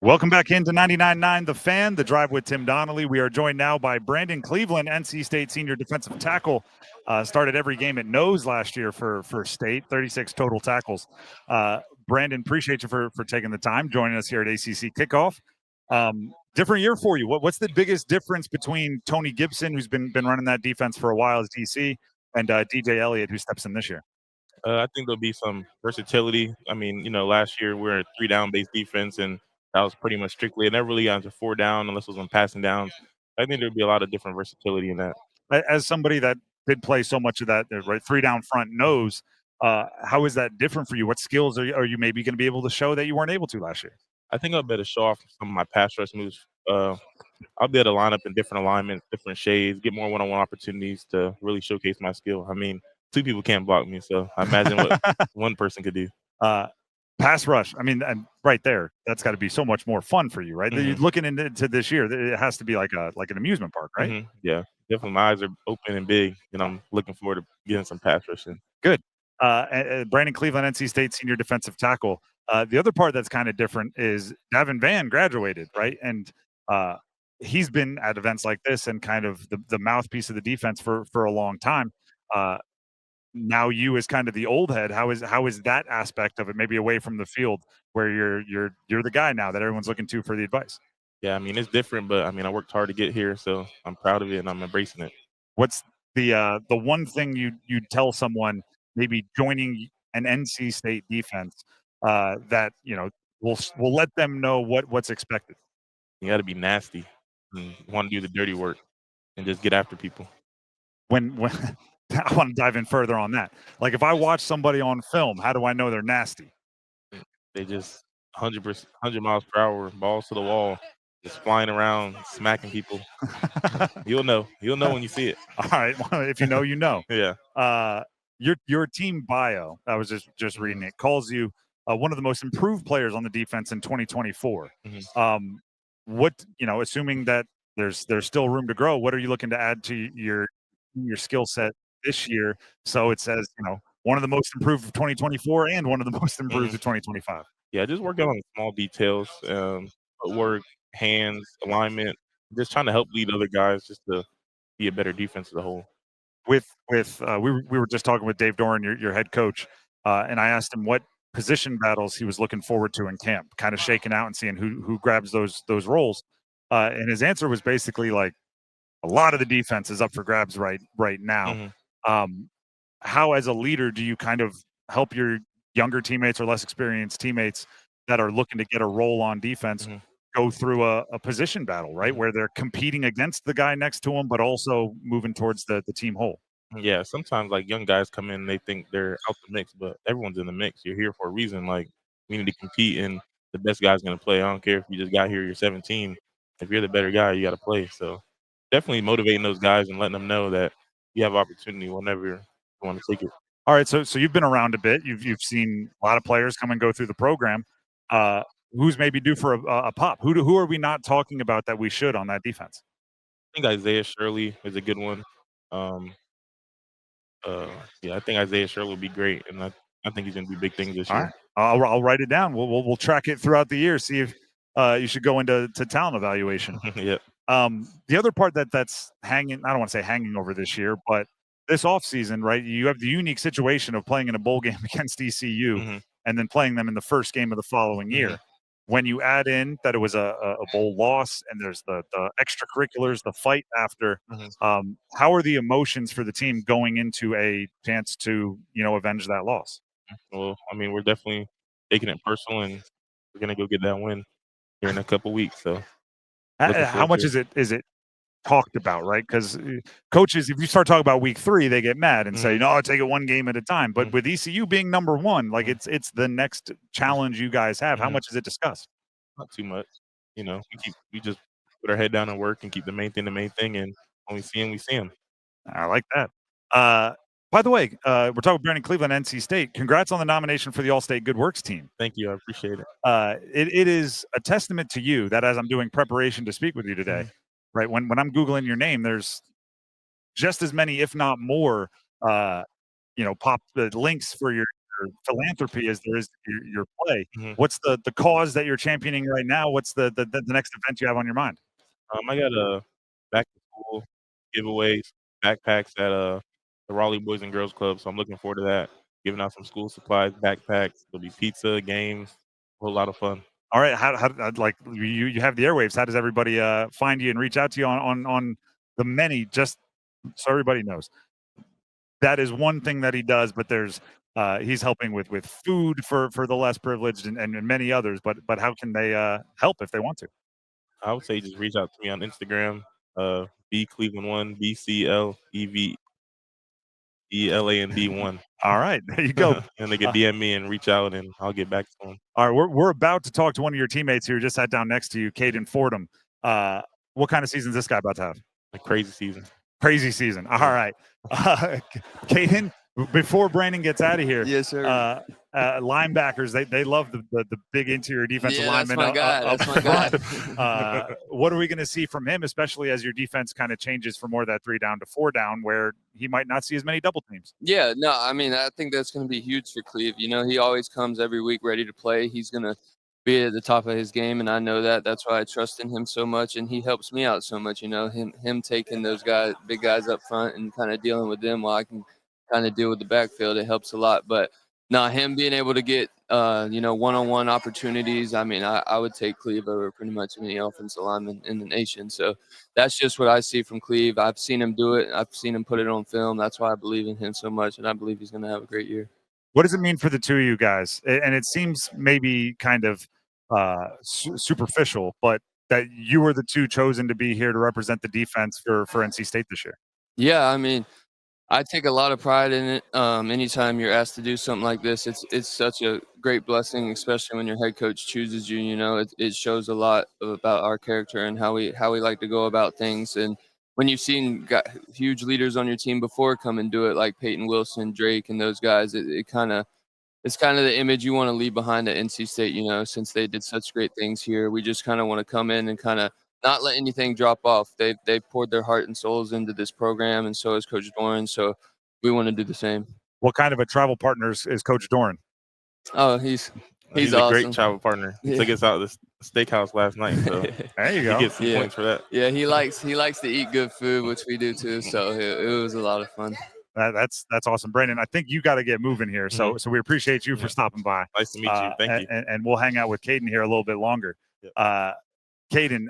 Welcome back into 99.9 The Fan, The Drive with Tim Donnelly. We are joined now by Brandon Cleveland, NC State senior defensive tackle. Started every game at nose last year for State, 36 total tackles. Brandon, appreciate you for taking the time, joining us here at ACC Kickoff. Different year for you. What's the biggest difference between Tony Gibson, who's been running that defense for a while as DC, and DJ Eliot, who steps in this year? I think there'll be some versatility. I mean, last year we were a 3-down based defense, and that was pretty much strictly. It never really got to 4-down unless it was on passing downs. I think there'll be a lot of different versatility in that. As somebody that did play so much of that, right, 3-down front nose, how is that different for you? What skills are you maybe going to be able to show that you weren't able to last year? I think I'll be able to show off some of my pass rush moves. I'll be able to line up in different alignments, different shades, get more one-on-one opportunities to really showcase my skill. I mean, 2 people can't block me, so I imagine what one person could do. Pass rush. I mean, and right there, that's got to be so much more fun for you, right? Mhm. Looking into this year, it has to be like an amusement park, right? Mhm. Yeah, definitely. My eyes are open and big, and I'm looking forward to getting some pass rush in. Good. Brandon Cleveland, NC State senior defensive tackle. The other part that's kind of different is Davin Van graduated, right? And he's been at events like this and kind of the mouthpiece of the defense for a long time. Now you as kind of the old head, how is that aspect of it, maybe away from the field, where you're the guy now that everyone's looking to for the advice? Yeah, I mean, it's different, but I mean, I worked hard to get here, so I'm proud of it and I'm embracing it. What's the one thing you'd tell someone maybe joining an NC State defense that will let them know what's expected? You got to be nasty and want to do the dirty work and just get after people. When I want to dive in further on that. Like if I watch somebody on film, how do I know they're nasty? They just 100%, 100 miles per hour, balls to the wall, just flying around, smacking people. You'll know. You'll know when you see it. All right. Well, if you know, you know. Yeah. Your team bio, I was just reading it, calls you one of the most improved players on the defense in 2024. Assuming that there's still room to grow, what are you looking to add to your skill set this year? So it says, one of the most improved of 2024 and one of the most improved of 2025. Yeah, just working on small details, footwork, hands, alignment, just trying to help lead other guys just to be a better defense as a whole. We were just talking with Dave Doeren, your head coach, and I asked him what position battles he was looking forward to in camp, kind of shaking out and seeing who grabs those roles. And his answer was basically like a lot of the defense is up for grabs right now. How, as a leader, do you kind of help your younger teammates or less experienced teammates that are looking to get a role on defense go through a position battle, right? Where they're competing against the guy next to them, but also moving towards the team whole. Yeah, sometimes like young guys come in and they think they're out the mix, but everyone's in the mix. You're here for a reason. Like we need to compete and the best guy's gonna play. I don't care if you just got here, you're 17. If you're the better guy, you gotta play. So definitely motivating those guys and letting them know that you have opportunity whenever you want to take it. All right, so you've been around a bit. You've seen a lot of players come and go through the program. Who's maybe due for a pop? Who are we not talking about that we should on that defense? I think Isaiah Shirley is a good one. Yeah, I think Isaiah Shirley will be great, and I think he's gonna do big things this All year. right, I'll write it down. We'll track it throughout the year. See if you should go into talent evaluation. Yeah. The other part that's hanging, I don't want to say hanging over this year, but this offseason, right? You have the unique situation of playing in a bowl game against ECU and then playing them in the first game of the following year. When you add in that it was a bowl loss and there's the extracurriculars, the fight after, how are the emotions for the team going into a chance to, avenge that loss? Well, I mean, we're definitely taking it personal, and we're gonna go get that win here in a couple weeks. So, how much is it talked about, right? Because coaches, if you start talking about week 3, they get mad and say, "No, take it one game at a time." But with ECU being number 1, like it's the next challenge you guys have. How much is it discussed? Not too much. We just put our head down and work and keep the main thing. And when we see him, we see him. I like that. By the way, we're talking about Brandon Cleveland, NC State. Congrats on the nomination for the All-State Good Works team. Thank you. I appreciate it. It is a testament to you that as I'm doing preparation to speak with you today, right, when I'm Googling your name, there's just as many, if not more, pop the links for your philanthropy as there is your play. Mhm. What's the cause that you're championing right now? What's the next event you have on your mind? I got a back to school giveaways, backpacks at the Raleigh Boys and Girls Club, so I'm looking forward to that. Giving out some school supplies, backpacks. There'll be pizza, games, a whole lot of fun. All right, how like you have the airwaves? How does everybody find you and reach out to you on the many? Just so everybody knows, that is one thing that he does, but there's he's helping with food for the less privileged and many others. But how can they help if they want to? I would say just reach out to me on Instagram, B Cleveland1, BCLEVELAND1. All right, there you go. And they can DM me and reach out, and I'll get back to them. All right, we're about to talk to one of your teammates who just sat down next to you, Caden Fordham. What kind of season is this guy about to have? A crazy season. Crazy season. All right, Caden. Before Brandon gets out of here, yes, sir. Linebackers, they love the big interior defensive lineman. That's my guy. What are we going to see from him, especially as your defense kind of changes from more of that 3 down to 4 down, where he might not see as many double teams? Yeah, no, I mean, I think that's going to be huge for Cleve. You know, he always comes every week ready to play. He's going to be at the top of his game, and I know that. That's why I trust in him so much, and he helps me out so much. You know, him taking those big guys up front and kind of dealing with them while I can kind of deal with the backfield. It helps a lot. But no, him being able to get one-on-one opportunities. I mean, I would take Cleve over pretty much any offensive lineman in the nation. So that's just what I see from Cleve. I've seen him do it. I've seen him put it on film. That's why I believe in him so much, and I believe he's going to have a great year. What does it mean for the two of you guys? And it seems maybe kind of superficial, but that you were the two chosen to be here to represent the defense for NC State this year. Yeah, I mean, I take a lot of pride in it. Anytime you're asked to do something like this, it's such a great blessing, especially when your head coach chooses you. You know, it shows a lot about our character and how we like to go about things. And when you've seen huge leaders on your team before come and do it, like Peyton Wilson, Drake, and those guys, it's kind of the image you want to leave behind at NC State. You know, since they did such great things here, we just kind of want to come in and kind of not let anything drop off. They poured their heart and souls into this program, and so has Coach Doeren. So we want to do the same. What kind of a travel partner is Coach Doeren? Oh, he's awesome. A great travel partner. He took us out to the steakhouse last night. So there you go. He gets some points for that. Yeah, he likes to eat good food, which we do too. So it was a lot of fun. That's awesome, Brandon. I think you got to get moving here. So we appreciate you for stopping by. Nice to meet you. Thank you. And we'll hang out with Caden here a little bit longer. Caden,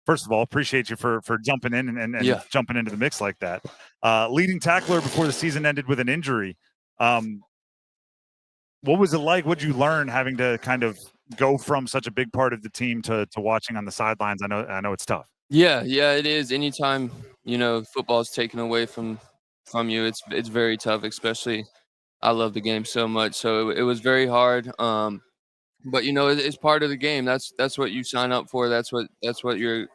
first of all, appreciate you for jumping in and jumping into the mix like that. Leading tackler before the season ended with an injury. What was it like? What did you learn having to kind of go from such a big part of the team to watching on the sidelines? I know it's tough. Yeah, it is. Anytime, football is taken away from you, it's very tough, especially I love the game so much. So it was very hard. But it's part of the game. That's what you sign up for. That's what you're,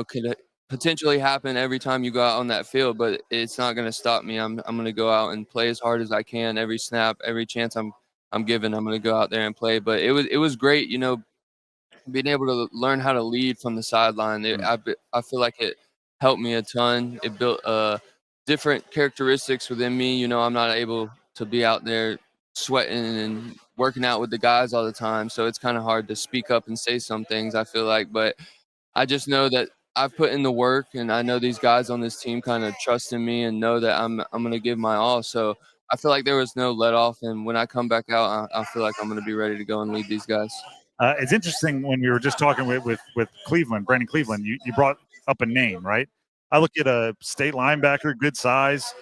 could potentially happen every time you go out on that field. But it's not going to stop me. I'm going to go out and play as hard as I can. Every snap, every chance I'm given, I'm going to go out there and play. But it was great, being able to learn how to lead from the sideline. I feel like it helped me a ton. It built different characteristics within me. I'm not able to be out there sweating and working out with the guys all the time, so it's kind of hard to speak up and say some things, I feel like. But I just know that I've put in the work, and I know these guys on this team kind of trust in me and know that I'm going to give my all. So I feel like there was no let off, and when I come back out, I feel like I'm going to be ready to go and lead these guys. It's interesting when we were just talking with Cleveland, Brandon Cleveland, you brought up a name, right? I look at a state linebacker, good size,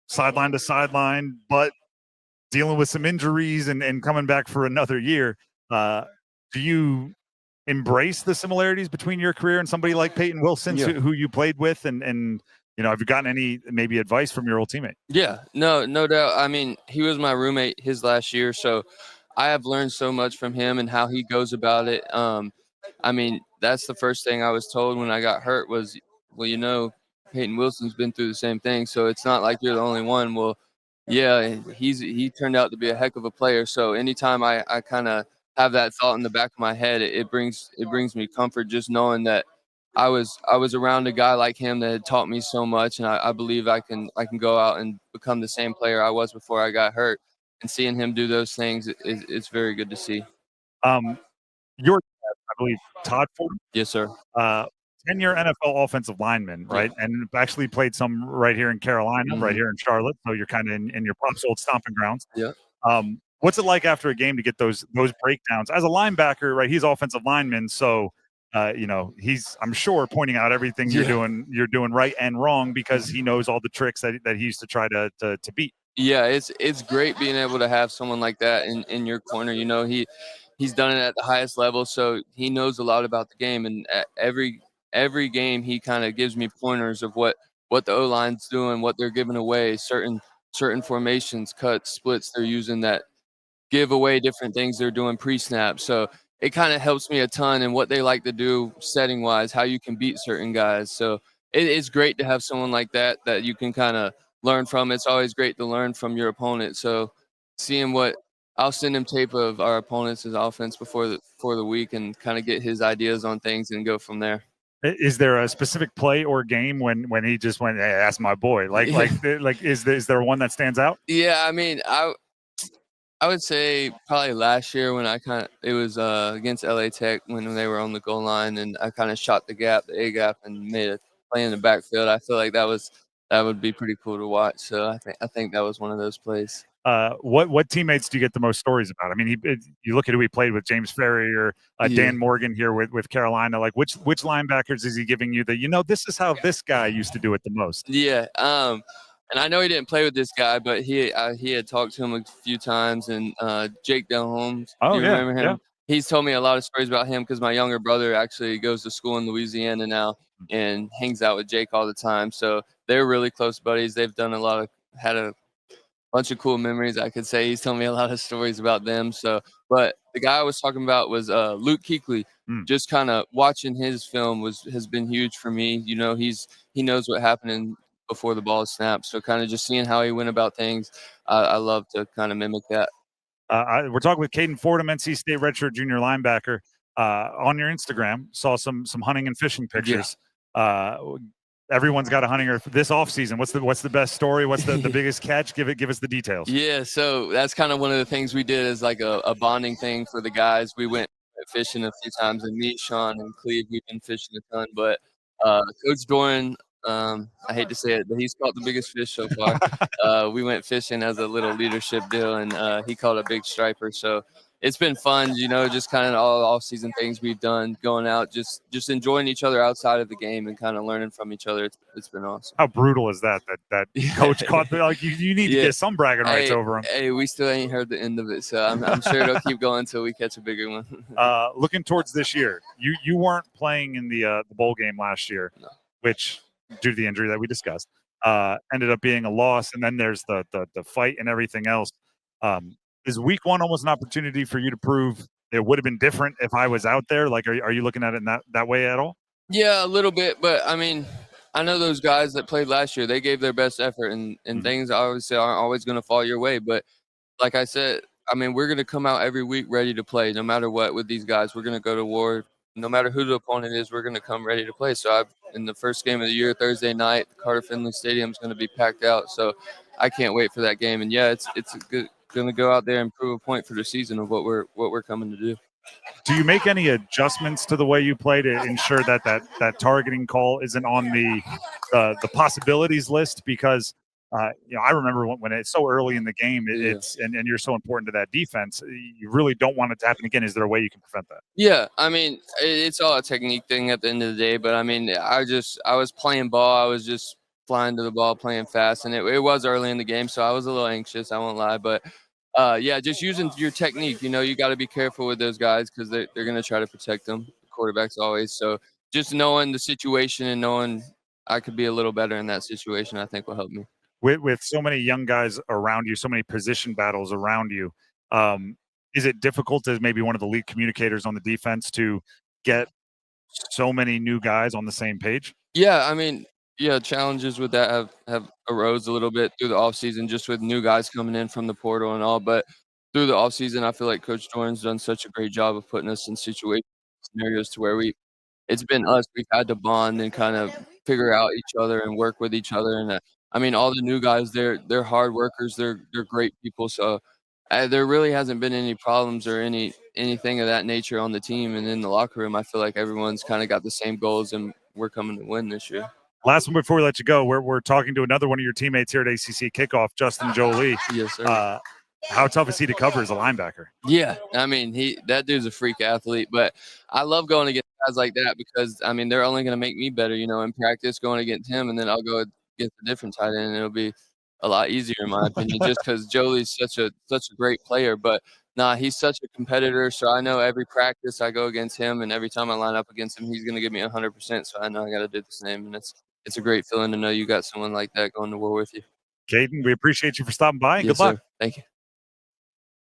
sideline to sideline, but dealing with some injuries and coming back for another year. Do you embrace the similarities between your career and somebody like Peyton Wilson, who you played with? And have you gotten any maybe advice from your old teammate? Yeah, no doubt. I mean, he was my roommate his last year, so I have learned so much from him and how he goes about it. I mean, that's the first thing I was told when I got hurt was, well, Peyton Wilson's been through the same thing, so it's not like you're the only one. Well, yeah, he turned out to be a heck of a player. So anytime I kind of have that thought in the back of my head, it brings me comfort just knowing that I was around a guy like him that had taught me so much, and I believe I can go out and become the same player I was before I got hurt. and seeing him do those things is it's very good to see. Your dad, I believe, Todd Fordham, Yes, sir. 10-year NFL offensive lineman, right? Yeah. And actually played some right here in Carolina, right here in Charlotte. So you're kind of in your pop's old stomping grounds. Yeah. What's it like after a game to get those breakdowns? As a linebacker, right? He's offensive lineman, so he's, I'm sure, pointing out everything you're doing right and wrong because he knows all the tricks that he used to try to beat. Yeah, it's great being able to have someone like that in your corner. You know, he's done it at the highest level, so he knows a lot about the game. And at every game, he kind of gives me pointers of what the O line's doing, what they're giving away, certain formations, cuts, splits they're using that give away different things they're doing pre-snap. So it kind of helps me a ton in what they like to do setting wise, how you can beat certain guys. So it's great to have someone like that you can kind of learn from. It's always great to learn from your opponent. So seeing what I'll send him tape of our opponents' offense before the week and kind of get his ideas on things and go from there. Is there a specific play or game when he just went, "Hey, that's my boy"? Is there one that stands out? Yeah, I mean, I would say probably last year when it was against LA Tech when they were on the goal line and I kind of shot the A gap and made a play in the backfield. I feel like that would be pretty cool to watch. So I think that was one of those plays. What teammates do you get the most stories about? I mean, you look at who he played with, James Ferry or Dan Morgan here with Carolina. Like which linebackers is he giving you that this is how this guy used to do it the most? Yeah. And I know he didn't play with this guy, but he had talked to him a few times. And Jake Delhomme, do you remember him? Yeah. He's told me a lot of stories about him because my younger brother actually goes to school in Louisiana now and hangs out with Jake all the time. So they're really close buddies. They've done had a bunch of cool memories, I could say. He's telling me a lot of stories about them. So, but the guy I was talking about was Luke Kuechly. Just kind of watching his film has been huge for me. You know, he knows what happened before the ball is snapped. So kind of just seeing how he went about things, I love to kind of mimic that. We're talking with Caden Fordham, NC State redshirt junior linebacker. On your Instagram, saw some hunting and fishing pictures. Yeah. Everyone's got a hunting or this off season. What's the best story? What's the biggest catch? Give us the details. Yeah, so that's kind of one of the things we did as like a bonding thing for the guys. We went fishing a few times, and me, Sean, and Cleve, we've been fishing a ton. But Coach Doeren, I hate to say it, but he's caught the biggest fish so far. We went fishing as a little leadership deal, and he caught a big striper. So it's been fun, just kind of all off-season things we've done, going out, just enjoying each other outside of the game and kind of learning from each other. It's been awesome. How brutal is that coach caught you need to get some bragging rights over him. Hey, we still ain't heard the end of it, so I'm sure it'll keep going until we catch a bigger one. Looking towards this year, you weren't playing in the bowl game last year, no. Which, due to the injury that we discussed, ended up being a loss, and then there's the fight and everything else. Is week one almost an opportunity for you to prove it would have been different if I was out there? Like, are you looking at it in that way at all? Yeah, a little bit. But, I mean, I know those guys that played last year, they gave their best effort, and things obviously aren't always going to fall your way. But like I said, I mean, we're going to come out every week ready to play no matter what with these guys. We're going to go to war. No matter who the opponent is, we're going to come ready to play. So in the first game of the year, Thursday night, Carter Finley Stadium is going to be packed out. So I can't wait for that game. And, yeah, it's going to go out there and prove a point for the season of what we're coming to do. Do you make any adjustments to the way you play to ensure that targeting call isn't on the possibilities list? Because I remember when it's so early in the game, and you're so important to that defense, you really don't want it to happen again. Is there a way you can prevent that? Yeah, I mean, it's all a technique thing at the end of the day. But I mean, I was playing ball. I was just flying to the ball, playing fast, and it was early in the game, so I was a little anxious. I won't lie, but just using your technique. You got to be careful with those guys because they're going to try to protect them. Quarterbacks always. So just knowing the situation and knowing I could be a little better in that situation, I think will help me. With so many young guys around you, so many position battles around you, is it difficult as maybe one of the lead communicators on the defense to get so many new guys on the same page? Yeah, I mean, challenges with that have arose a little bit through the offseason, just with new guys coming in from the portal and all. But through the offseason, I feel like Coach Doran's done such a great job of putting us in scenarios to where it's been us. We've had to bond and kind of figure out each other and work with each other. And I mean, all the new guys, they're hard workers. They're great people. So There really hasn't been any problems or anything of that nature on the team, and in the locker room, I feel like everyone's kind of got the same goals, and we're coming to win this year. Last one before we let you go, we're talking to another one of your teammates here at ACC Kickoff, Justin Jolie. Yes, sir. How tough is he to cover as a linebacker? Yeah, I mean, that dude's a freak athlete, but I love going against guys like that because, I mean, they're only going to make me better, in practice going against him, and then I'll go against a different tight end, and it'll be a lot easier in my opinion, just because Jolie's such a great player. But nah, he's such a competitor, so I know every practice I go against him, and every time I line up against him, he's going to give me 100%. So I know I got to do the same, and it's a great feeling to know you got someone like that going to war with you. Caden, we appreciate you for stopping by, and Yes, good luck. sir. Thank you.